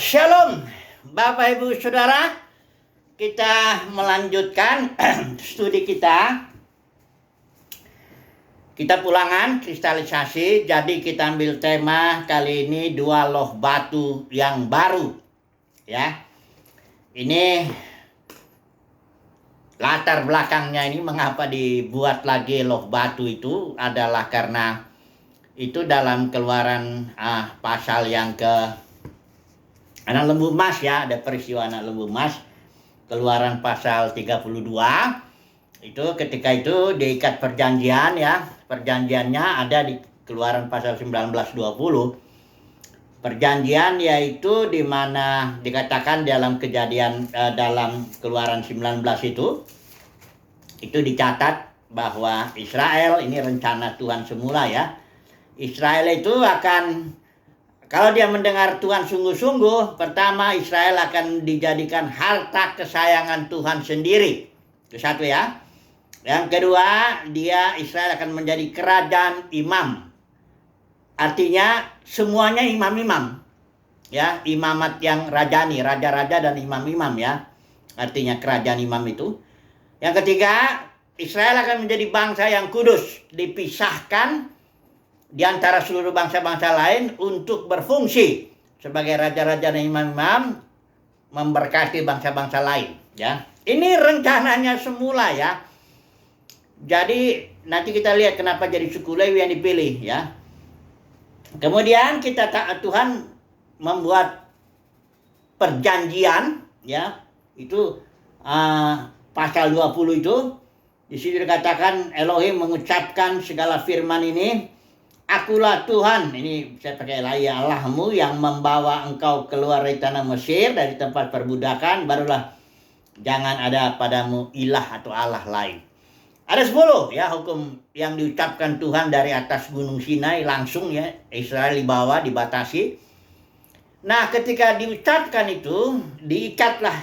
Shalom, Bapak Ibu Saudara. Kita melanjutkan studi kita. Kita pulangan kristalisasi. Jadi kita ambil tema kali ini dua loh batu yang baru. Ya, ini latar belakangnya ini mengapa dibuat lagi loh batu itu adalah karena itu dalam Keluaran pasal yang ke anak lembu emas, ya, ada peristiwa anak lembu emas, Keluaran pasal 32. Itu ketika itu diikat perjanjian, ya. Perjanjiannya ada di Keluaran pasal 19-20. Perjanjian yaitu di mana dikatakan dalam kejadian dalam Keluaran 19 itu dicatat bahwa Israel, ini rencana Tuhan semula, ya. Israel itu akan, kalau dia mendengar Tuhan sungguh-sungguh, pertama Israel akan dijadikan harta kesayangan Tuhan sendiri. Itu satu, ya. Yang kedua, Israel akan menjadi kerajaan imam. Artinya semuanya imam-imam. Ya, imamat yang rajani, raja-raja dan imam-imam, ya. Artinya kerajaan imam itu. Yang ketiga, Israel akan menjadi bangsa yang kudus, dipisahkan di antara seluruh bangsa-bangsa lain untuk berfungsi sebagai raja-raja dan imam-imam memberkati bangsa-bangsa lain, ya. Ini rencananya semula, ya. Jadi nanti kita lihat kenapa jadi suku Lewi yang dipilih, ya. Kemudian Tuhan membuat perjanjian, ya. Itu pasal 20 itu di situ dikatakan Elohim mengucapkan segala firman ini. Akulah Tuhan, ini saya pakai ya Allahmu yang membawa engkau keluar dari tanah Mesir, dari tempat perbudakan, barulah jangan ada padamu ilah atau Allah lain. Ada 10, ya, hukum yang diucapkan Tuhan dari atas gunung Sinai langsung, ya, Israel dibawa, dibatasi. Nah, ketika diucapkan itu, diikatlah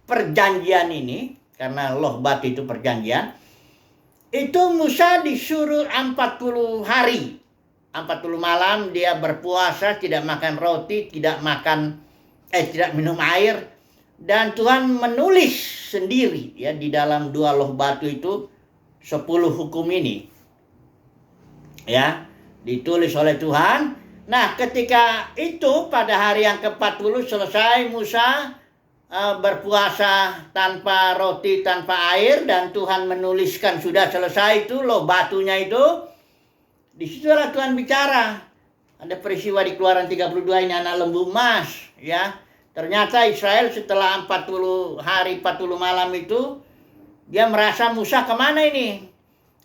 perjanjian ini, karena loh batu itu perjanjian. Itu Musa disuruh 40 hari. 40 malam dia berpuasa, tidak makan roti, tidak minum air, dan Tuhan menulis sendiri, ya, di dalam dua loh batu itu 10 hukum ini, ya, ditulis oleh Tuhan. Nah, ketika itu pada hari yang ke-40 selesai Musa berpuasa tanpa roti, tanpa air, dan Tuhan menuliskan sudah selesai itu loh batunya itu. Disitulah Tuhan bicara. Ada peristiwa di Keluaran 32 ini anak lembu emas, ya. Ternyata Israel setelah 40 hari 40 malam itu dia merasa Musa kemana ini.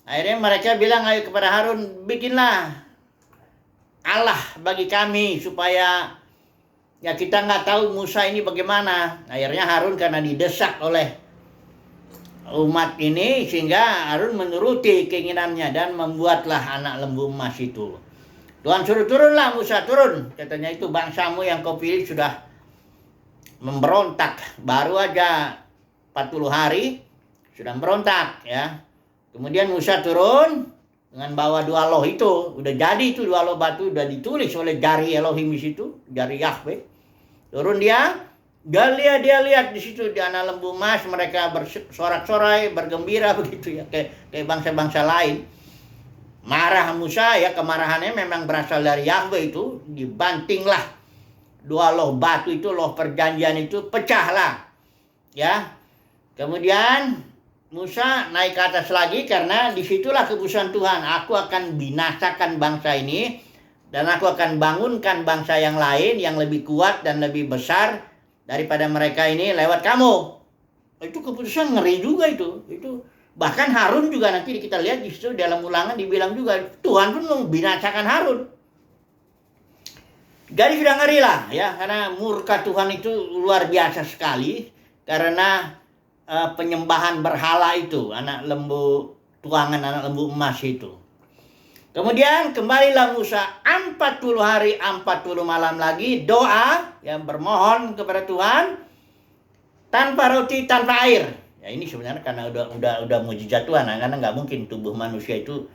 Akhirnya mereka bilang ayo kepada Harun, bikinlah Allah bagi kami supaya, ya, kita nggak tahu Musa ini bagaimana. Akhirnya Harun karena didesak oleh umat ini sehingga Harun menuruti keinginannya dan membuatlah anak lembu emas itu. Tuhan suruh turunlah Musa, turun. Katanya itu bangsamu yang kau pilih sudah memberontak. Baru aja 40 hari sudah memberontak, ya. Kemudian Musa turun dengan bawa dua loh itu. Udah jadi itu dua loh batu, udah ditulis oleh jari Elohim di situ, jari Yahweh. Turun dia lihat di situ di anak lembu emas, mereka bersorak-sorai, bergembira begitu, ya, kayak bangsa-bangsa lain. Marah Musa, ya, kemarahannya memang berasal dari Yahweh itu. Dibantinglah dua loh batu itu, loh perjanjian itu pecahlah, ya. Kemudian Musa naik ke atas lagi karena disitulah keputusan Tuhan. Aku akan binasakan bangsa ini dan aku akan bangunkan bangsa yang lain yang lebih kuat dan lebih besar daripada mereka ini lewat kamu. Itu keputusan ngeri juga itu. Bahkan Harun juga nanti kita lihat di situ dalam Ulangan dibilang juga Tuhan pun membinasakan Harun. Jadi sudah ngeri lah, ya, karena murka Tuhan itu luar biasa sekali karena penyembahan berhala itu, tuangan anak lembu emas itu. Kemudian kembalilah Musa 40 hari 40 malam lagi doa, yang bermohon kepada Tuhan tanpa roti, tanpa air. Ya, ini sebenarnya karena udah mujizat Tuhan, karena nggak mungkin tubuh manusia itu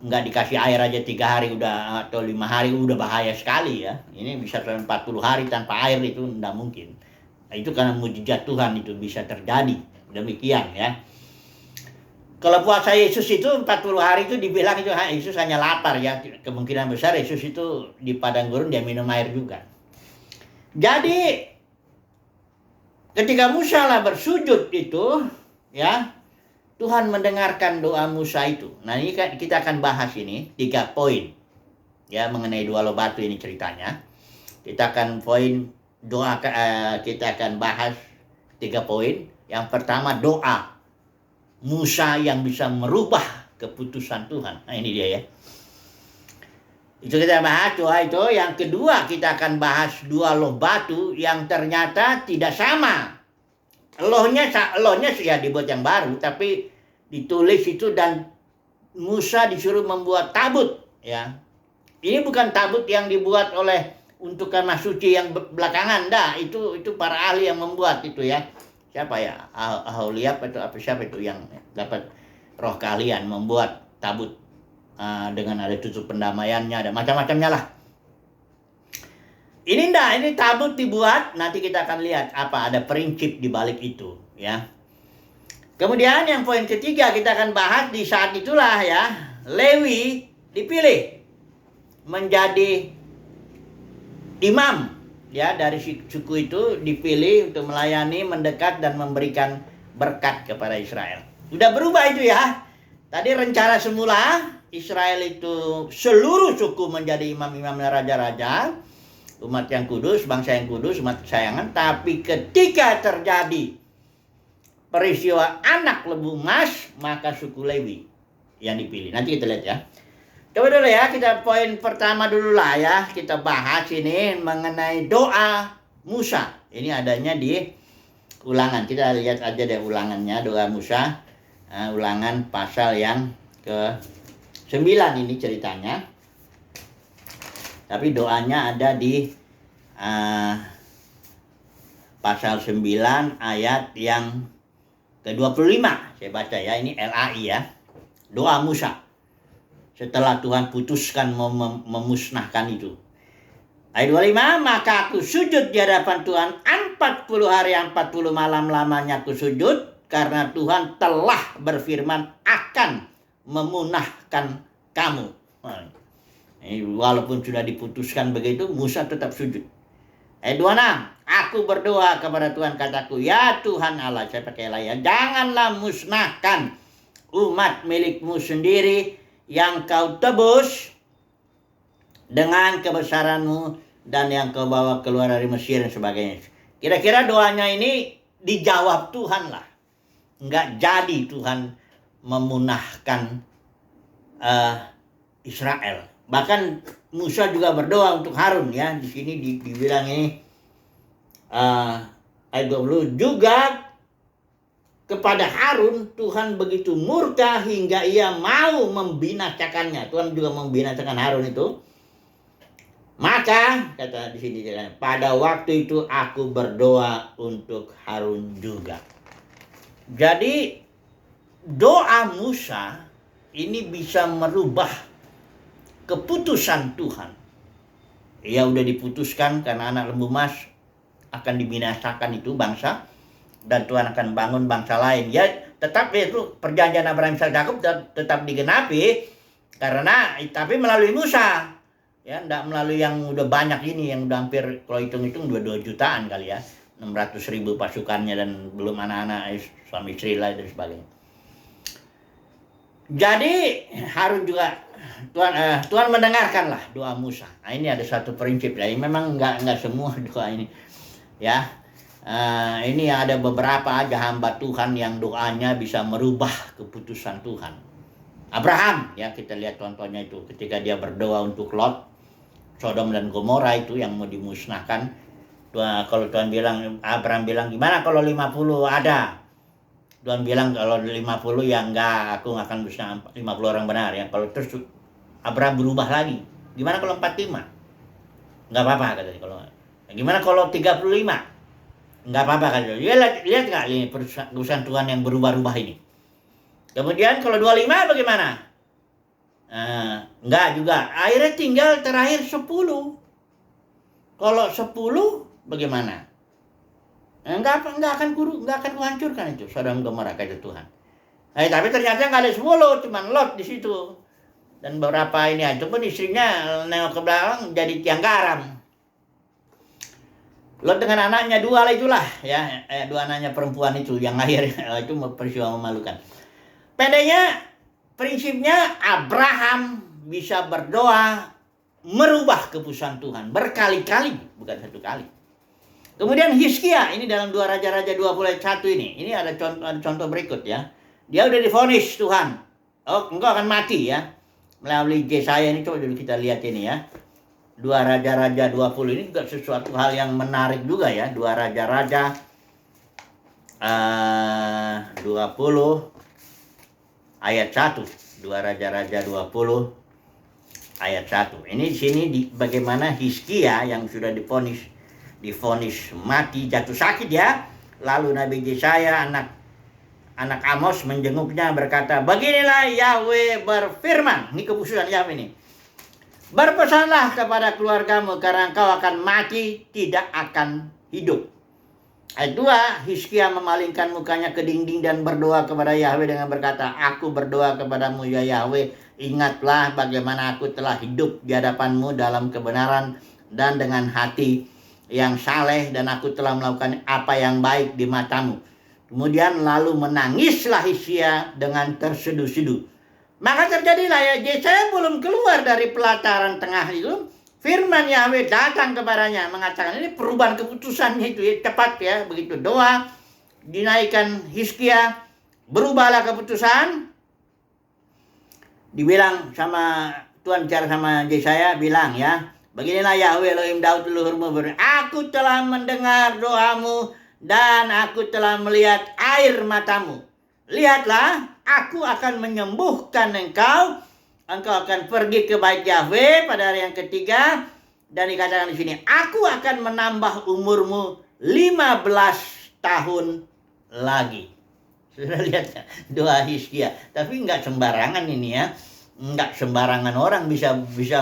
nggak dikasih air aja 3 hari udah atau 5 hari udah bahaya sekali ya. Ini bisa sampai 40 hari tanpa air itu nggak mungkin. Nah, itu karena mujizat Tuhan itu bisa terjadi. Demikian ya. Kalau puasa Yesus itu 40 hari itu dibilang itu Yesus hanya lapar ya. Kemungkinan besar Yesus itu di padang gurun dia minum air juga. Jadi ketika Musa lah bersujud itu ya, Tuhan mendengarkan doa Musa itu. Nah ini kan kita akan bahas ini 3 poin ya mengenai 2 loh batu ini ceritanya. Kita akan kita akan bahas 3 poin. Yang pertama doa Musa yang bisa merubah keputusan Tuhan. Nah ini dia ya. Itu kita bahas doa itu. Yang kedua kita akan bahas 2 loh batu yang ternyata tidak sama. Lohnya ya dibuat yang baru, tapi ditulis itu dan Musa disuruh membuat tabut ya. Ini bukan tabut yang dibuat oleh untuk kemah suci yang belakangan, dah itu para ahli yang membuat itu ya. Siapa ya? Aholiab atau apa siapa itu yang dapat roh keahlian membuat tabut dengan ada tutup pendamaiannya, ada macam-macamnya lah. Ini tabut dibuat, nanti kita akan lihat apa ada prinsip di balik itu ya. Kemudian yang poin ketiga kita akan bahas di saat itulah ya, Lewi dipilih menjadi imam ya, dari suku itu dipilih untuk melayani, mendekat dan memberikan berkat kepada Israel. Udah berubah itu ya. Tadi rencana semula Israel itu seluruh suku menjadi imam-imam dan raja-raja, umat yang kudus, bangsa yang kudus, umat kesayangan. Tapi ketika terjadi peristiwa anak lembu emas, maka suku Lewi yang dipilih. Nanti kita lihat ya. Coba dulu ya, kita poin pertama dulu lah ya. Kita bahas ini mengenai doa Musa. Ini adanya di Ulangan. Kita lihat aja deh ulangannya, doa Musa. Ulangan pasal yang ke-9 ini ceritanya. Tapi doanya ada di pasal 9 ayat yang ke-25. Saya baca ya, ini LAI ya. Doa Musa setelah Tuhan putuskan memusnahkan itu. Ayat 25, maka aku sujud di hadapan Tuhan 40 hari 40 malam lamanya aku sujud, karena Tuhan telah berfirman akan memunahkan kamu. Walaupun sudah diputuskan begitu, Musa tetap sujud. Ayat 26, aku berdoa kepada Tuhan, kataku, ya Tuhan Allah, saya pakai ya, janganlah musnahkan umat milikmu sendiri yang kau tebus dengan kebesaranmu dan yang kau bawa keluar dari Mesir dan sebagainya. Kira-kira doanya ini dijawab Tuhan lah. Enggak jadi Tuhan memunahkan Israel. Bahkan Musa juga berdoa untuk Harun ya. Di sini dibilang ini ayat 20 juga kepada Harun Tuhan begitu murka hingga ia mau membinasakannya. Tuhan juga membinasakan Harun itu. Maka kata di sini pada waktu itu aku berdoa untuk Harun juga. Jadi doa Musa ini bisa merubah keputusan Tuhan. Ya udah diputuskan karena anak lembu emas akan dibinasakan itu bangsa. Dan Tuhan akan bangun bangsa lain. Ya tetap itu perjanjian Abraham, Ishak, Yakub tetap digenapi. Karena tapi melalui Musa. Ya tidak melalui yang udah banyak ini. Yang udah hampir kalau hitung-hitung 2 jutaan kali ya. 600.000 pasukannya dan belum anak-anak suami istri lain dan sebagainya. Jadi Harun juga Tuhan mendengarkanlah doa Musa. Nah ini ada satu prinsip ya. Memang enggak semua doa ini. Ya. Ini ada beberapa aja hamba Tuhan yang doanya bisa merubah keputusan Tuhan. Abraham ya, kita lihat contohnya itu ketika dia berdoa untuk Lot, Sodom dan Gomora itu yang mau dimusnahkan. Kalau Tuhan bilang, Abraham bilang gimana kalau 50 ada? Tuhan bilang kalau 50 ya enggak, aku nggak akan musnah 50 orang benar ya. Kalau terus Abraham berubah lagi, gimana kalau 45? Enggak apa-apa katanya kalau. Gimana kalau 35? Enggak apa-apa kan. Lihat enggak ini perusahaan Tuhan yang berubah-ubah ini. Kemudian kalau 25 bagaimana? Enggak juga. Akhirnya tinggal terakhir 10. Kalau 10 bagaimana? Enggak akan kuhancurkan itu Sodom Gomora, kata Tuhan. Tapi ternyata nggak ada 10, cuma Lot di situ. Dan beberapa ini itu pun istrinya nengok ke belakang jadi tiang garam. Lot dengan anaknya 2 lah itulah ya, 2 anaknya perempuan itu yang akhirnya itu peristiwa memalukan. Pendeknya prinsipnya Abraham bisa berdoa merubah keputusan Tuhan berkali-kali, bukan satu kali. Kemudian Hizkia, ini dalam 2 Raja-Raja 20 ayat 1 ini. Ini ada contoh berikut ya. Dia udah divonis Tuhan. Engkau akan mati ya. Melalui Yesaya ini, coba dulu kita lihat ini ya. 2 Raja-Raja 20 ini juga sesuatu hal yang menarik juga ya. 2 Raja-Raja 20 ayat 1. 2 Raja-Raja 20 ayat 1. Ini di sini bagaimana Hizkia yang sudah divonis mati, jatuh sakit ya. Lalu Nabi Yesaya anak Amos menjenguknya berkata, beginilah Yahweh berfirman. Ini keputusan Yahweh ini. Berpesanlah kepada keluargamu karena engkau akan mati, tidak akan hidup. Ayat 2, Hizkia memalingkan mukanya ke dinding dan berdoa kepada Yahweh dengan berkata, aku berdoa kepadamu ya Yahweh, ingatlah bagaimana aku telah hidup di hadapanmu dalam kebenaran dan dengan hati yang saleh, dan aku telah melakukan apa yang baik di matamu. Kemudian lalu menangislah Hizkia dengan terseduh-seduh. Maka terjadilah ya, Yesaya belum keluar dari pelataran tengah itu, firman Yahweh datang kepadanya mengatakan, ini perubahan keputusannya itu ya, cepat ya, begitu doa dinaikkan Hizkia, berubahlah keputusan. Dibilang sama Tuhan bicara sama Yesaya, bilang ya, beginilah Yahweh Elohim Daud leluhurmu berkata, aku telah mendengar doamu dan aku telah melihat air matamu. Lihatlah, aku akan menyembuhkan engkau. Engkau akan pergi ke bait Yahweh pada hari yang ketiga. Dan dikatakan di sini, aku akan menambah umurmu 15 tahun lagi. Sudah lihat ya, doa Hizkia. Tapi enggak sembarangan ini ya. Enggak sembarangan orang bisa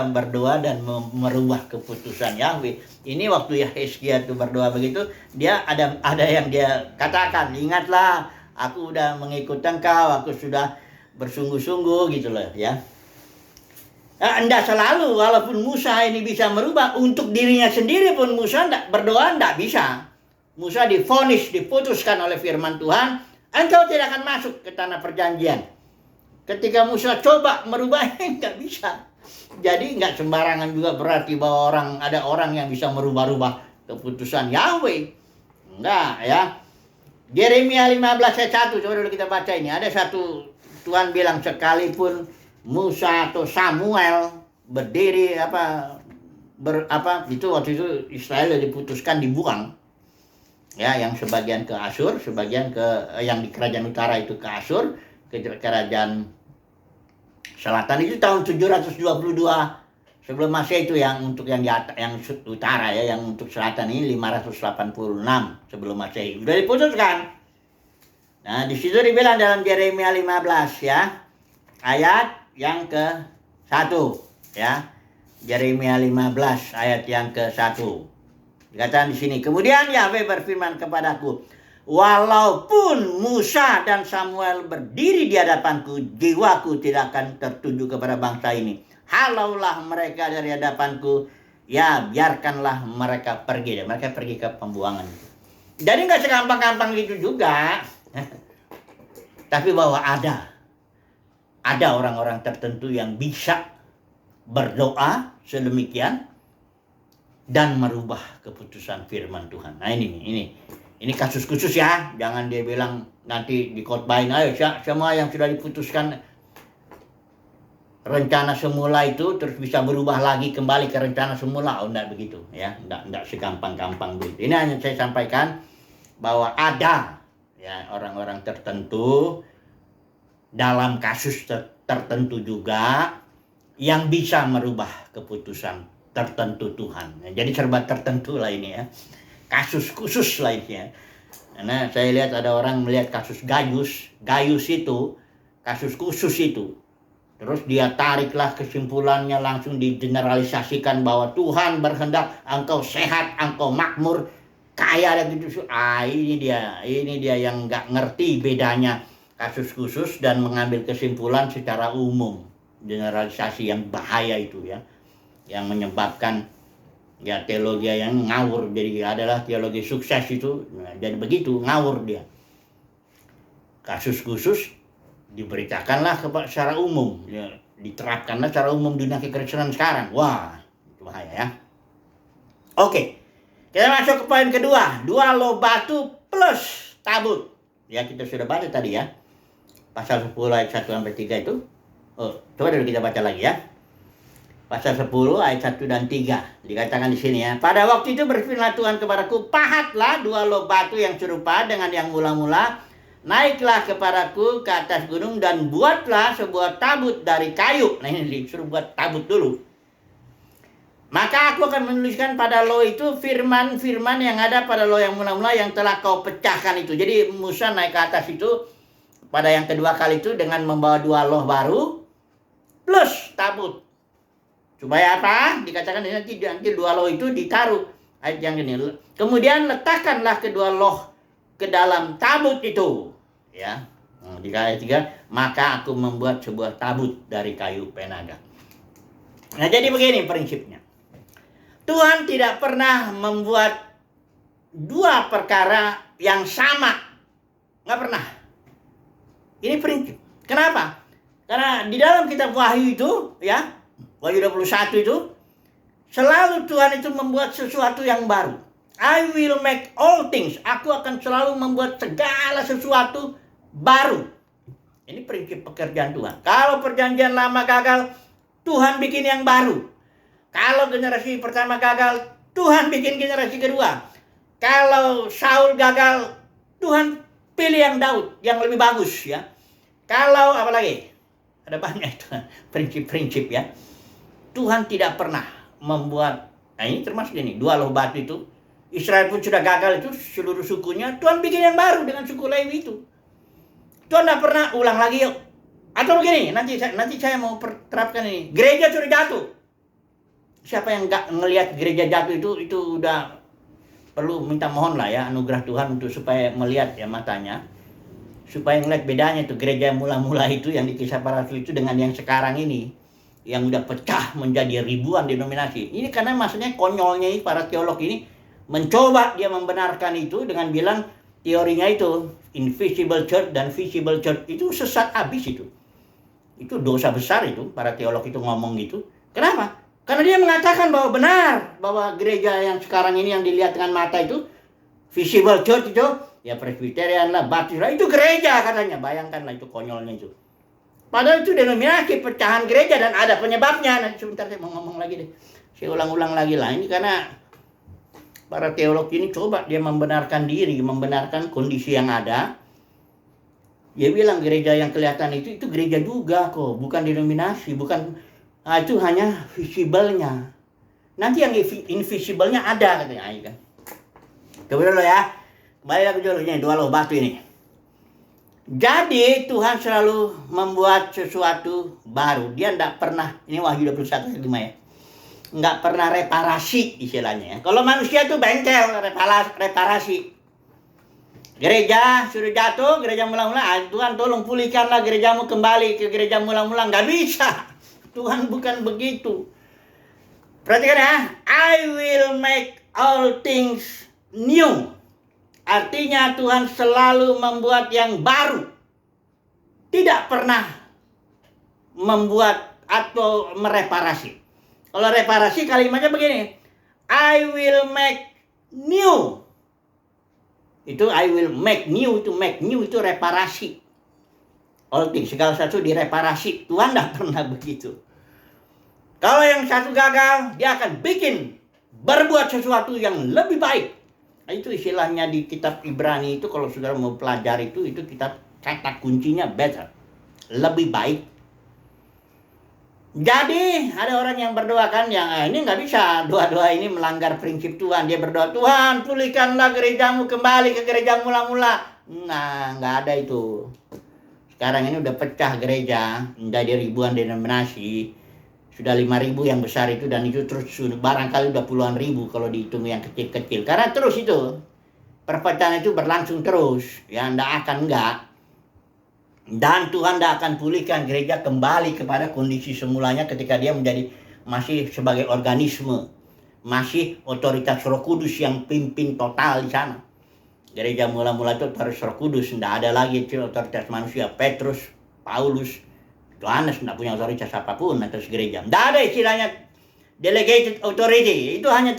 berdoa dan merubah keputusan Yahweh. Ini waktu ya Hizkia itu berdoa begitu, dia ada yang dia katakan, ingatlah aku udah mengikut engkau, aku sudah bersungguh-sungguh gitu loh ya. Enggak selalu, walaupun Musa ini bisa merubah, untuk dirinya sendiri pun Musa berdoa enggak bisa. Musa diputuskan oleh firman Tuhan, engkau tidak akan masuk ke tanah perjanjian. Ketika Musa coba merubahnya, enggak bisa. Jadi enggak sembarangan juga berarti bahwa ada orang yang bisa merubah-rubah keputusan Yahweh. Enggak ya. Yeremia 15 ayat 1, coba dulu kita baca ini. Ada satu Tuhan bilang, sekalipun Musa atau Samuel berdiri itu waktu itu Israel diputuskan dibuang. Ya, yang sebagian ke Asyur, sebagian yang di kerajaan utara itu ke Asyur, ke kerajaan selatan itu tahun 722 sebelum Masehi itu, yang untuk yang utara ya, yang untuk selatan ini 586 sebelum Masehi sudah diputuskan. Nah, di situ dibilang dalam Yeremia 15 ya, ayat yang ke-1 ya. Yeremia 15 ayat yang ke-1. Dikatakan di sini, kemudian Yahweh berfirman kepadaku, walaupun Musa dan Samuel berdiri di hadapanku, jiwaku tidak akan tertuju kepada bangsa ini. Halaulah mereka dari hadapanku, ya biarkanlah mereka pergi. Dan mereka pergi ke pembuangan. Jadi nggak segampang-gampang gitu juga. Tapi bahwa ada orang-orang tertentu yang bisa berdoa sedemikian dan merubah keputusan firman Tuhan. Nah ini kasus khusus ya. Jangan dia bilang nanti dikotbahin, ayo semua yang sudah diputuskan rencana semula itu terus bisa berubah lagi kembali ke rencana semula. Enggak begitu ya. Enggak segampang-gampang begitu. Ini hanya saya sampaikan bahwa ada ya orang-orang tertentu dalam kasus tertentu juga yang bisa merubah keputusan tertentu Tuhan. Jadi serba tertentu lah ini ya. Kasus khusus lah ini ya. Karena saya lihat ada orang melihat kasus Gayus itu, kasus khusus itu. Terus dia tariklah kesimpulannya, langsung digeneralisasikan bahwa Tuhan berkehendak engkau sehat, engkau makmur, kaya dan gitu. Ini dia yang nggak ngerti bedanya kasus khusus dan mengambil kesimpulan secara umum. Generalisasi yang bahaya itu ya, yang menyebabkan ya teologi yang ngawur. Jadi adalah teologi sukses itu, jadi begitu ngawur dia. Kasus khusus diberitakanlah secara umum, ya, diterapkanlah secara umum dunia kekristenan sekarang. Wah, itu bahaya ya. Oke, kita masuk ke poin kedua, 2 loh batu plus tabut. Ya, kita sudah baca tadi ya, pasal 10 ayat 1-3 itu. Coba dulu kita baca lagi ya. Pasal 10 ayat 1 dan 3 dikatakan di sini ya. Pada waktu itu berfirman Tuhan kepadaku, pahatlah 2 loh batu yang serupa dengan yang mula-mula. Naiklah kepadaku ke atas gunung dan buatlah sebuah tabut dari kayu. Nah, ini disuruh buat tabut dulu. Maka aku akan menuliskan pada loh itu firman-firman yang ada pada loh yang mula-mula yang telah kau pecahkan itu. Jadi Musa naik ke atas itu pada yang kedua kali itu dengan membawa 2 loh baru plus tabut. Supaya apa? Dikatakan nanti 2 loh itu ditaruh. Ayat yang ini. Kemudian letakkanlah kedua loh ke dalam tabut itu. Ya, di ayat 3, maka aku membuat sebuah tabut dari kayu penaga. Nah, jadi begini prinsipnya. Tuhan tidak pernah membuat 2 perkara yang sama. Nggak pernah. Ini prinsip. Kenapa? Karena di dalam kitab Wahyu itu, ya, Wahyu 21 itu, selalu Tuhan itu membuat sesuatu yang baru. I will make all things. Aku akan selalu membuat segala sesuatu baru. Ini prinsip pekerjaan Tuhan. Kalau perjanjian lama gagal, Tuhan bikin yang baru. Kalau generasi pertama gagal, Tuhan bikin generasi kedua. Kalau Saul gagal, Tuhan pilih yang Daud, yang lebih bagus ya. Kalau apa lagi? Ada banyak itu prinsip-prinsip ya. Tuhan tidak pernah membuat, nah ini termasuk ini, 2 loh batu itu. Israel pun sudah gagal itu seluruh sukunya, Tuhan bikin yang baru dengan suku Lewi itu. Tuhan tidak pernah ulang lagi yuk. Atau begini, nanti saya mau terapkan ini. Gereja sudah jatuh. Siapa yang nggak ngelihat gereja jatuh itu udah perlu minta mohon lah ya anugerah Tuhan untuk supaya melihat ya matanya. Supaya ngeliat bedanya tuh gereja yang mula-mula itu yang di Kisah Para Rasul itu dengan yang sekarang ini. Yang udah pecah menjadi ribuan denominasi. Ini karena maksudnya konyolnya para teolog ini mencoba dia membenarkan itu dengan bilang teorinya itu invisible church dan visible church itu sesat habis itu. Itu dosa besar itu para teolog itu ngomong gitu. Kenapa? Karena dia mengatakan bahwa benar bahwa gereja yang sekarang ini yang dilihat dengan mata itu visible church itu ya Presbyterian lah, Baptis lah, itu gereja katanya. Bayangkanlah itu konyolnya itu. Padahal itu denominasi pecahan gereja dan ada penyebabnya. Nanti sebentar saya mau ngomong lagi deh. Saya ulang-ulang lagi lah. Ini karena para teolog ini coba dia membenarkan diri, membenarkan kondisi yang ada. Dia bilang gereja yang kelihatan itu gereja juga kok, bukan denominasi, bukan itu hanya visible-nya. Nanti yang invisible-nya ada katanya. Kan. Coba dulu ya. Kembali lagi dulu ini 2 loh batu ini. Jadi Tuhan selalu membuat sesuatu baru. Dia tidak pernah, ini Wahyu 21 ayat 5 ya. Nggak pernah reparasi istilahnya ya. Kalau manusia itu bengkel, reparasi. Gereja sudah jatuh, gereja mula-mula, Tuhan tolong pulihkanlah gerejamu kembali ke gereja mula-mula. Nggak bisa. Tuhan bukan begitu. Perhatikan ya. I will make all things new. Artinya Tuhan selalu membuat yang baru. Tidak pernah membuat atau mereparasi. Kalau reparasi kalimatnya begini. I will make new. Itu I will make new. Itu make new itu reparasi. All things, segala sesuatu direparasi. Tuhan tidak pernah begitu. Kalau yang satu gagal, dia akan berbuat sesuatu yang lebih baik. Itu istilahnya di kitab Ibrani itu kalau saudara mau pelajari itu kitab kata kuncinya better. Lebih baik. Jadi ada orang yang berdoa kan yang ini nggak bisa doa-doa ini melanggar prinsip Tuhan. Dia berdoa, Tuhan pulihkanlah gerejamu kembali ke gereja mula-mula. Nah nggak ada itu. sekarang ini udah pecah gereja, dari ribuan denominasi, sudah 5.000 yang besar itu, dan itu terus barangkali udah puluhan ribu kalau dihitung yang kecil-kecil. Karena terus itu perpecahan itu berlangsung terus, ya enggak. Dan Tuhan tidak akan pulihkan gereja kembali kepada kondisi semulanya ketika dia menjadi masih sebagai organisme, masih otoritas Roh Kudus yang pimpin total di sana. Gereja mula-mula itu harus Roh Kudus, tidak ada lagi itu otoritas manusia. Petrus, Paulus, Yohanes tidak punya otoritas apapun atas gereja. Tidak ada istilahnya delegated authority. Itu hanya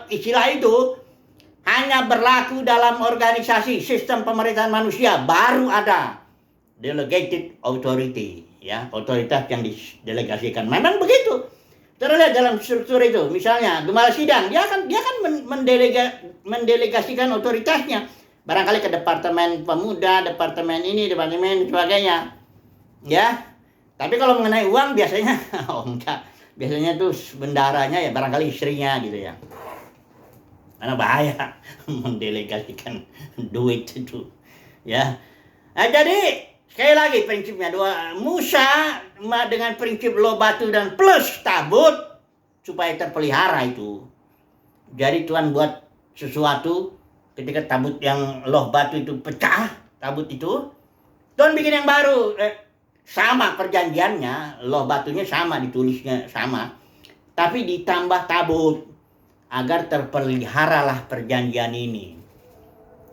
istilah itu hanya berlaku dalam organisasi sistem pemerintahan manusia. Baru ada delegated authority, ya, otoritas yang didelegasikan. Memang begitu. Terlihat dalam struktur itu. Misalnya gembala sidang, dia akan mendelegasikan otoritasnya barangkali ke departemen pemuda, departemen ini, departemen sebagainya. Ya. Tapi kalau mengenai uang biasanya enggak. Biasanya tuh bendaranya ya barangkali istrinya gitu ya. Karena bahaya mendelegasikan duit itu. Ya. Nah, jadi sekali lagi prinsipnya Musa dengan prinsip loh batu dan plus tabut supaya terpelihara itu. Jadi Tuhan buat sesuatu ketika tabut yang loh batu itu pecah, tabut itu, Tuhan bikin yang baru. Sama perjanjiannya, loh batunya sama, ditulisnya sama. Tapi ditambah tabut agar terpeliharalah perjanjian ini.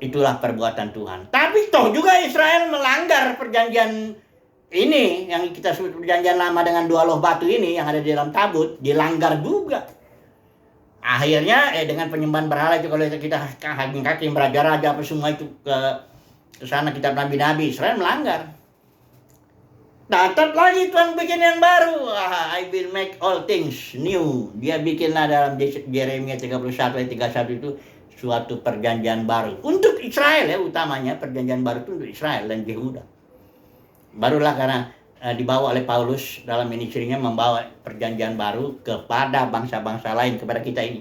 Itulah perbuatan Tuhan. Tapi toh juga Israel melanggar perjanjian ini, yang kita sebut perjanjian lama dengan 2 loh batu ini yang ada di dalam tabut, dilanggar juga. Akhirnya dengan penyembahan berhala itu, kalau kita kaki raja-raja apa semua itu ke sana, kitab nabi-nabi, Israel melanggar. Tetap lagi Tuhan bikin yang baru. I will make all things new. Dia bikinlah dalam Yeremia 31 ayat 31 itu suatu perjanjian baru untuk Israel, ya, utamanya perjanjian baru itu untuk Israel dan Yehuda. Barulah karena dibawa oleh Paulus dalam ministrinya membawa perjanjian baru kepada bangsa-bangsa lain, kepada kita ini.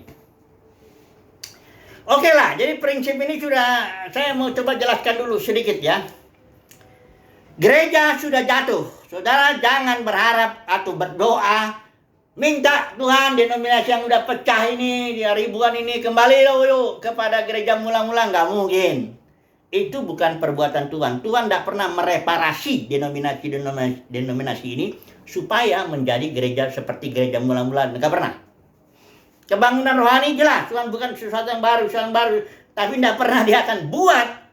Oke lah, jadi prinsip ini sudah saya mau coba jelaskan dulu sedikit ya. Gereja sudah jatuh. Saudara jangan berharap atau berdoa minta Tuhan denominasi yang udah pecah ini, dia ribuan ini kembali yuk kepada gereja mula-mula. Nggak mungkin. Itu bukan perbuatan Tuhan. Tuhan tidak pernah mereparasi denominasi ini supaya menjadi gereja seperti gereja mula-mula. Nggak pernah. Kebangunan rohani jelas. Tuhan bukan sesuatu yang baru. Tapi tidak pernah dia akan buat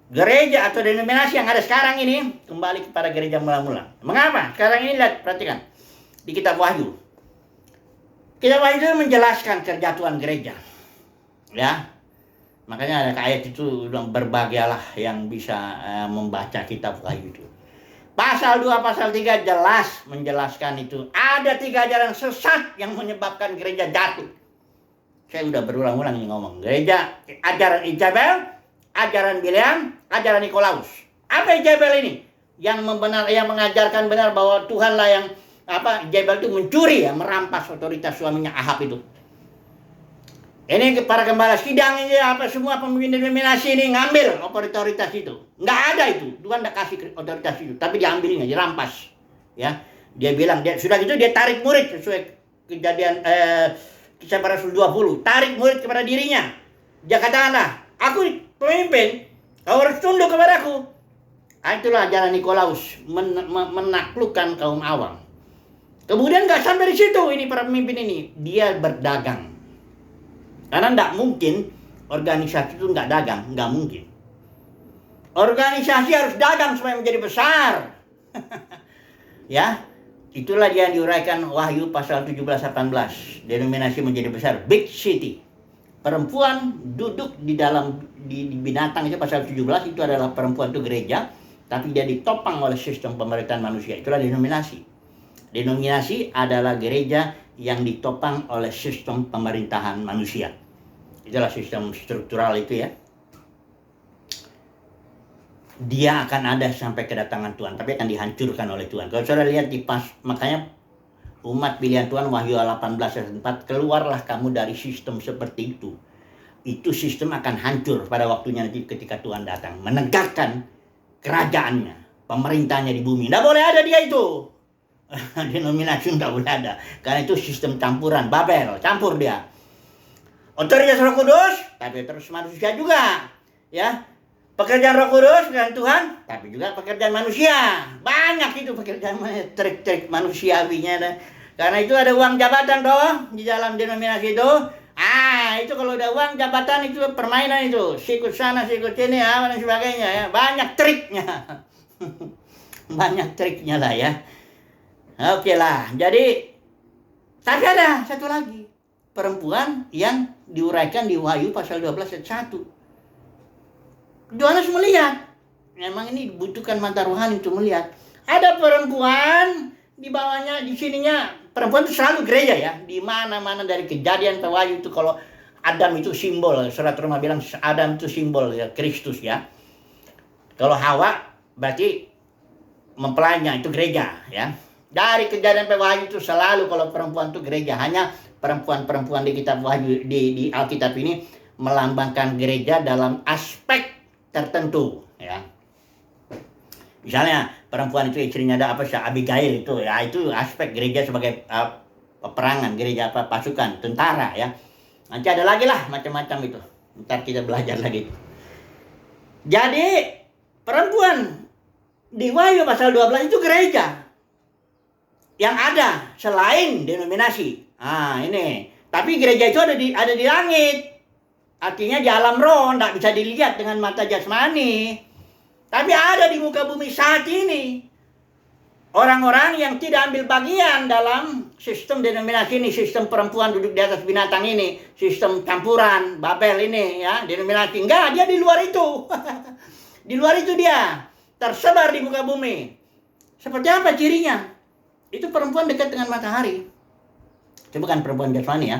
gereja atau denominasi yang ada sekarang ini kembali kepada gereja mula-mula. Mengapa? Sekarang ini lihat, perhatikan. Di kitab Wahyu. Kitab Wahyu itu menjelaskan kejatuhan gereja. Ya. Makanya ada ayat itu, berbahagialah yang bisa membaca kitab Wahyu itu. Pasal 2, pasal 3 jelas menjelaskan itu. Ada 3 ajaran sesat yang menyebabkan gereja jatuh. Saya udah berulang-ulang ini ngomong. Gereja, ajaran Isabel, ajaran Bileam, ajaran Nikolaus. Apa Isabel ini? Yang mengajarkan benar bahwa Tuhanlah yang Jebel itu mencuri, ya, merampas otoritas suaminya Ahab itu. Ini para gembala sidang ini semua pemimpin denominasi ini ngambil otoritas itu. Nggak ada itu. Tuhan nggak kasih otoritas itu, tapi diambilnya, dirampas. Ya, dia bilang sudah gitu dia tarik murid sesuai kejadian Kisah Para Rasul 20. Tarik murid kepada dirinya. Dia katakanlah, aku pemimpin, kau harus tunduk kepadaku. Itulah ajaran Nikolaus, menaklukkan kaum awam. Kemudian nggak sampai di situ, ini para pemimpin ini, dia berdagang. Karena nggak mungkin organisasi itu nggak dagang, nggak mungkin. Organisasi harus dagang supaya menjadi besar. Ya, itulah yang diuraikan Wahyu pasal 17-18. Denominasi menjadi besar, big city. Perempuan duduk di dalam di binatang itu pasal 17 itu adalah perempuan itu gereja, tapi dia ditopang oleh sistem pemerintahan manusia. Itulah denominasi. Denominasi adalah gereja yang ditopang oleh sistem pemerintahan manusia. Itulah sistem struktural itu ya. Dia akan ada sampai kedatangan Tuhan, tapi akan dihancurkan oleh Tuhan. Kalau saudara lihat makanya umat pilihan Tuhan Wahyu 18 ayat 4, keluarlah kamu dari sistem seperti itu. Itu sistem akan hancur pada waktunya nanti ketika Tuhan datang. Menegakkan kerajaannya, pemerintahnya di bumi. Tidak boleh ada dia itu. Denominasi tidak boleh ada. Karena itu sistem campuran, Babel, campur dia. Otoritas Roh Kudus, tapi terus manusia juga. Ya, pekerjaan Roh Kudus dengan Tuhan, tapi juga pekerjaan manusia. Banyak itu pekerjaan trik-trik manusiawinya. Karena itu ada uang jabatan toh di dalam denominasi itu. Itu kalau udah uang jabatan itu permainan itu. Sikut sana, sikut sini, dan sebagainya ya. Banyak triknya. Banyak triknya lah ya. Oke lah, jadi tapi ada satu lagi. Perempuan yang diuraikan di Wahyu pasal 12 ayat 1. Yohanes melihat. Memang ini dibutuhkan mata rohani untuk melihat. Ada perempuan di bawahnya, di sininya. Perempuan itu selalu gereja ya. Di mana-mana dari Kejadian ke Wahyu itu kalau Adam itu simbol. Surat Roma bilang Adam itu simbol ya, Kristus ya. Kalau Hawa berarti mempelainya itu gereja ya. Dari Kejadian ke Wahyu itu selalu kalau perempuan itu gereja. Hanya perempuan-perempuan di kitab Wahyu di Alkitab ini melambangkan gereja dalam aspek tertentu ya. Misalnya perempuan itu istrinya ada apa sih, Abigail itu ya, itu aspek gereja sebagai peperangan, gereja pasukan, tentara ya. Nanti ada lagi lah macam-macam itu. Ntar kita belajar lagi. Jadi perempuan di Wahyu pasal 12 itu gereja yang ada selain denominasi. Ini. Tapi gereja itu ada di langit. Artinya di alam roh, tidak bisa dilihat dengan mata jasmani. Tapi ada di muka bumi saat ini. Orang-orang yang tidak ambil bagian dalam sistem denominasi ini, sistem perempuan duduk di atas binatang ini, sistem campuran, Babel ini ya, denominasi. Enggak, dia di luar itu. Di luar itu dia. Tersebar di muka bumi. Seperti apa cirinya? Itu perempuan dekat dengan matahari. Itu bukan perempuan jasmani ya.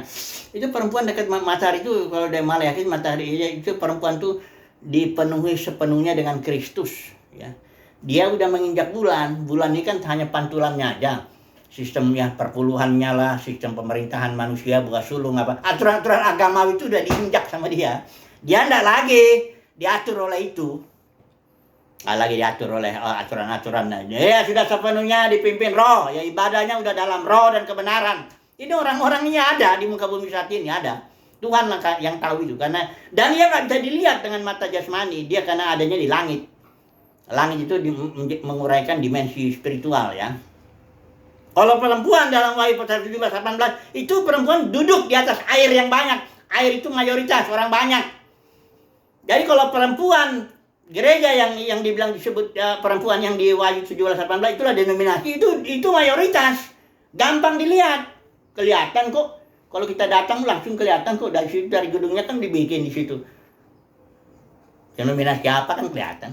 Itu perempuan dekat matahari itu, kalau dari Maleakhi matahari itu perempuan itu dipenuhi sepenuhnya dengan Kristus ya. Dia udah menginjak bulan. Bulan ini kan hanya pantulannya aja. Sistemnya perpuluhannya lah, sistem pemerintahan manusia, buka sulung apa. Aturan-aturan agamawi itu udah diinjak sama dia. Dia enggak lagi diatur oleh itu. Lagi diatur oleh aturan-aturan. Ya sudah sepenuhnya dipimpin roh. Ya ibadahnya udah dalam roh dan kebenaran. Ini orang-orangnya ada di muka bumi saat ini ada. Tuhan yang tahu itu karena dan dia nggak bisa dilihat dengan mata jasmani. Dia karena adanya di langit. Langit itu menguraikan dimensi spiritual ya. Kalau perempuan dalam Wahyu pasal 17-18 itu perempuan duduk di atas air yang banyak. Air itu mayoritas orang banyak. Jadi kalau perempuan gereja yang dibilang disebut perempuan yang di Wahyu 17-18 itulah denominasi itu mayoritas. Gampang dilihat. Kelihatan kok. Kalau kita datang langsung kelihatan kok dari situ, dari gedungnya kan dibikin di situ. Denominasi apa kan kelihatan.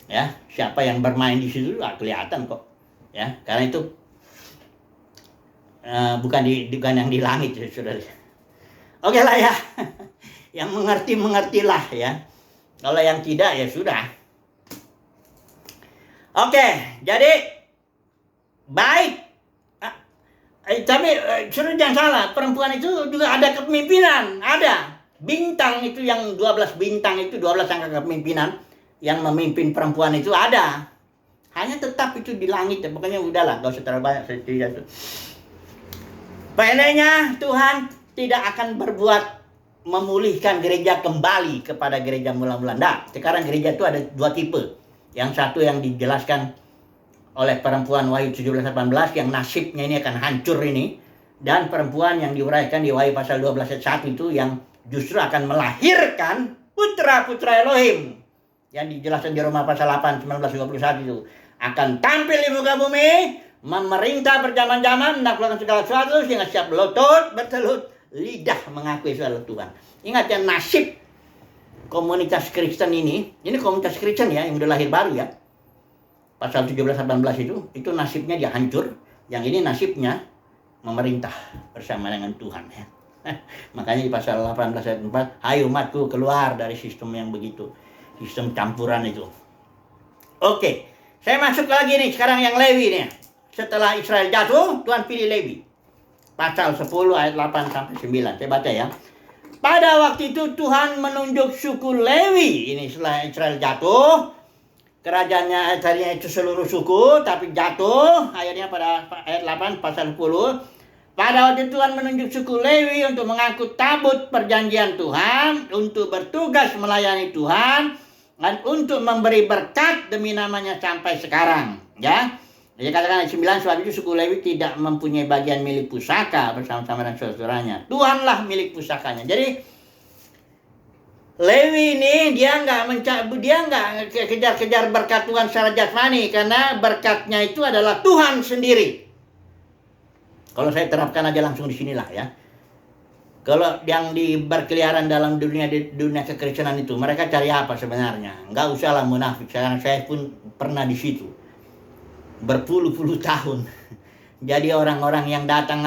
Ya, siapa yang bermain di situ kelihatan kok. Ya, karena itu bukan yang di langit, Saudara. Oke lah ya. Yang mengertilah ya. Kalau yang tidak ya sudah. Oke, jadi baik. Tapi sudah jangan salah, perempuan itu juga ada kepemimpinan, ada. Bintang itu yang 12 bintang itu 12 angka kepemimpinan yang memimpin perempuan itu ada. Hanya tetap itu di langit ya, pokoknya udahlah, gak usah terlalu banyak cerita itu. Pendeknya Tuhan tidak akan berbuat memulihkan gereja kembali kepada gereja mula-mula. Nah, sekarang gereja itu ada dua tipe. Yang satu yang dijelaskan oleh perempuan Wahyu 17-18 yang nasibnya ini akan hancur ini. Dan perempuan yang diuraikan di Wahyu pasal 12 ayat 1 itu yang justru akan melahirkan putra-putra Elohim. Yang dijelaskan di Roma pasal 8, 19-21 itu. Akan tampil di muka bumi, memerintah berjaman-jaman, melakukan segala sesuatu sehingga siap lutut, bertelut, lidah mengakui soal Tuhan. Ingat ya, nasib komunitas Kristen ini komunitas Kristen ya, yang udah lahir baru ya. Pasal 17-18 itu nasibnya dia hancur. Yang ini nasibnya memerintah bersama dengan Tuhan ya. Makanya di pasal 18 ayat 4, hai umatku keluar dari sistem yang begitu. Sistem campuran itu. Oke, saya masuk lagi nih sekarang yang Lewi nih. Setelah Israel jatuh, Tuhan pilih Lewi. Pasal 10 ayat 8-9. Saya baca ya. Pada waktu itu Tuhan menunjuk suku Lewi. Ini setelah Israel jatuh. Kerajaannya tadinya itu seluruh suku, tapi jatuh akhirnya pada ayat 8 pasal 10. Pada waktu Tuhan menunjuk suku Lewi untuk mengangkut tabut perjanjian Tuhan, untuk bertugas melayani Tuhan, dan untuk memberi berkat demi namanya sampai sekarang. Ya, jadi katakan ayat 9, sebab itu suku Lewi tidak mempunyai bagian milik pusaka bersama-sama dengan saudara-saudaranya. Tuhanlah milik pusakanya. Jadi Lewi ini dia nggak kejar-kejar berkat Tuhan secara jasmani, karena berkatnya itu adalah Tuhan sendiri. Kalau saya terapkan aja langsung di sinilah ya. Kalau yang berkeliaran dalam dunia kekristenan itu, mereka cari apa sebenarnya? Nggak usahlah munafik, karena saya pun pernah di situ berpuluh-puluh tahun. Jadi orang-orang yang datang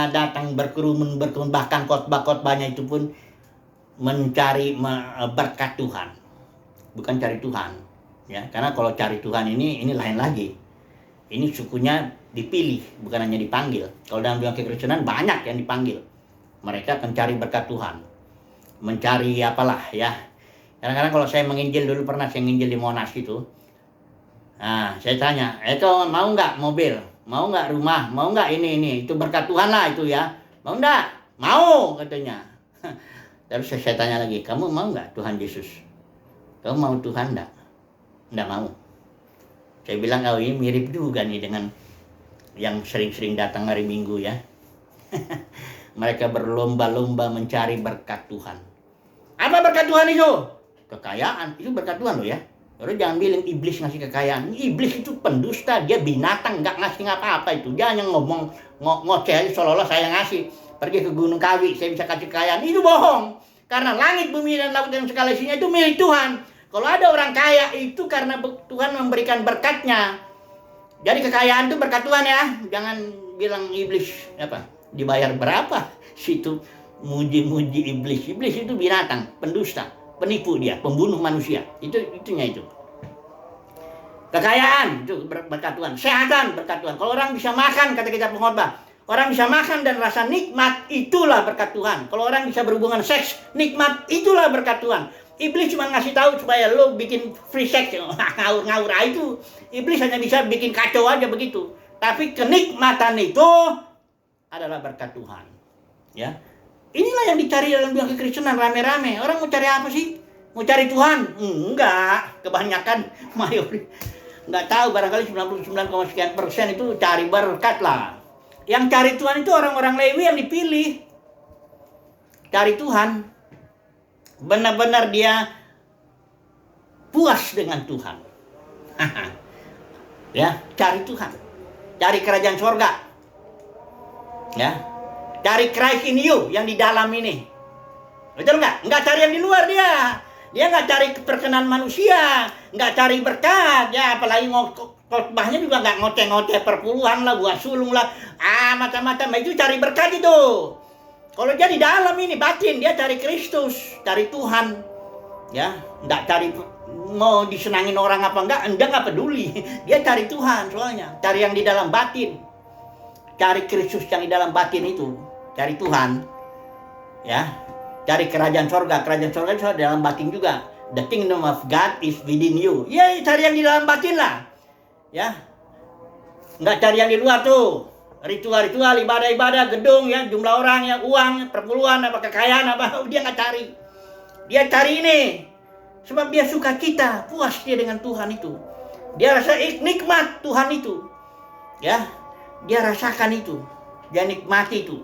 berkerumun, bahkan khotbah-khotbahnya itu pun mencari berkat Tuhan, bukan cari Tuhan. Ya, karena kalau cari Tuhan ini lain lagi. Ini sukunya dipilih, bukan hanya dipanggil. Kalau dalam dunia kekristenan banyak yang dipanggil. Mereka akan cari berkat Tuhan, mencari apalah ya. Kadang-kadang kalau saya menginjil, dulu pernah saya menginjil di Monas itu. Nah, saya tanya, itu mau nggak mobil, mau nggak rumah, mau nggak ini, itu berkat Tuhan lah itu ya. Mau nggak? Mau katanya. Terus saya tanya lagi, kamu mau nggak Tuhan Yesus? Kamu mau Tuhan nggak? Nggak mau. Saya bilang, oh ini mirip juga nih dengan yang sering-sering datang hari Minggu ya. Mereka berlomba-lomba mencari berkat Tuhan. Apa berkat Tuhan itu? Kekayaan, itu berkat Tuhan loh ya. Orang jangan bilang iblis ngasih kekayaan. Iblis itu pendusta, dia binatang, nggak ngasih apa-apa itu. Dia hanya ngomong ngoceh aja seolah-olah saya ngasih. Pergi ke Gunung Kawi, saya bisa kasih kekayaan. Itu bohong. Karena langit, bumi, dan laut dan segala isinya itu milik Tuhan. Kalau ada orang kaya itu karena Tuhan memberikan berkatnya. Jadi kekayaan itu berkat Tuhan ya. Jangan bilang iblis apa dibayar berapa. Situ muji-muji iblis. Iblis itu binatang, pendusta, penipu dia, pembunuh manusia. Itunya itu. Kekayaan itu berkat Tuhan. Kesehatan berkat Tuhan. Kalau orang bisa makan, kata kita pengkhotbah, orang bisa makan dan rasa nikmat, itulah berkat Tuhan. Kalau orang bisa berhubungan seks, nikmat, itulah berkat Tuhan. Iblis cuma ngasih tahu supaya lo bikin free sex, ngawur-ngawur itu. Iblis hanya bisa bikin kacau aja begitu. Tapi kenikmatan itu adalah berkat Tuhan. Ya, inilah yang dicari dalam dunia kekristenan rame-rame. Orang mau cari apa sih? Mau cari Tuhan? Enggak. Kebanyakan mayoritas nggak tahu, barangkali 99,sekian% itu cari berkat lah. Yang cari Tuhan itu orang-orang Lewi yang dipilih. Cari Tuhan. Benar-benar dia puas dengan Tuhan. Ya, cari Tuhan. Cari kerajaan sorga. Ya, cari Christ in you yang di dalam ini. Betul nggak? Nggak cari yang di luar dia. Dia nggak cari perkenan manusia, nggak cari berkat. Ya, apalagi khotbahnya juga nggak ngoceh-ngoceh perpuluhan lah, buah sulung lah, macam-macam. Itu cari berkat itu. Kalau dia di dalam ini batin, dia cari Kristus, cari Tuhan. Ya, nggak cari mau disenangin orang apa enggak nggak peduli. Dia cari Tuhan soalnya, cari yang di dalam batin. Cari Kristus yang di dalam batin itu, cari Tuhan. Ya, cari kerajaan sorga. Kerajaan sorga itu di dalam batin juga. The kingdom of God is within you. Ya, cari yang di dalam batin lah. Ya, nggak cari yang di luar tuh. Ritual-ritual, ibadah-ibadah, gedung ya, jumlah orang ya, uang, perpuluhan, apa kekayaan apa, dia nggak cari. Dia cari ini. Sebab dia suka cita, puas dia dengan Tuhan itu. Dia rasa nikmat Tuhan itu. Ya, dia rasakan itu. Dia nikmati itu.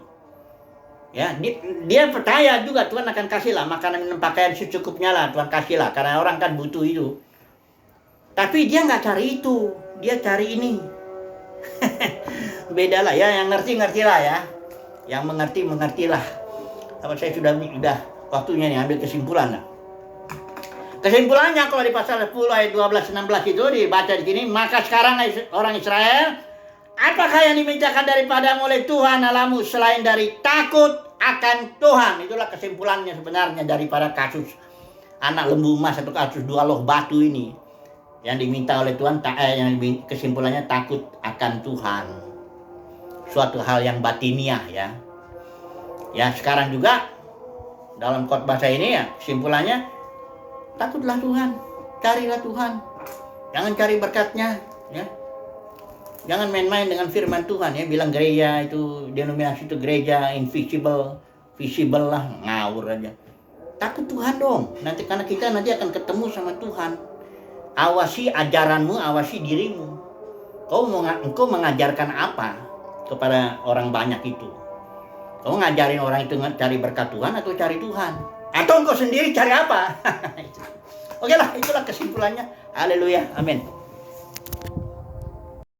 Ya, dia percaya juga Tuhan akan kasih lah makanan dan pakaian secukupnya lah, Tuhan kasih lah, karena orang kan butuh itu. Tapi dia nggak cari itu, dia cari ini. Beda lah ya, yang ngerti lah ya, yang mengertilah. Apa saya sudah waktunya nih ambil kesimpulan lah. Kesimpulannya kalau di pasal 10 ayat 12-16 itu dibaca di sini, maka sekarang orang Israel, apakah yang dimintakan daripada oleh Tuhan Allahmu selain dari takut akan Tuhan? Itulah kesimpulannya sebenarnya daripada kasus anak lembu emas atau kasus dua loh batu ini. Yang diminta oleh Tuhan, yang kesimpulannya takut akan Tuhan. Suatu hal yang batiniah ya. Ya, sekarang juga dalam khotbah saya ini ya kesimpulannya takutlah Tuhan, carilah Tuhan. Jangan cari berkatnya, ya. Jangan main-main dengan firman Tuhan, ya. Bilang gereja itu, denominasi itu gereja invisible, visible lah, ngawur aja. Takut Tuhan dong. Nanti karena kita nanti akan ketemu sama Tuhan. Awasi ajaranmu, awasi dirimu. Engkau mengajarkan apa kepada orang banyak itu? Kau ngajarin orang itu cari berkat Tuhan atau cari Tuhan? Atau engkau sendiri cari apa? Oke lah, itulah kesimpulannya. Haleluya, amin.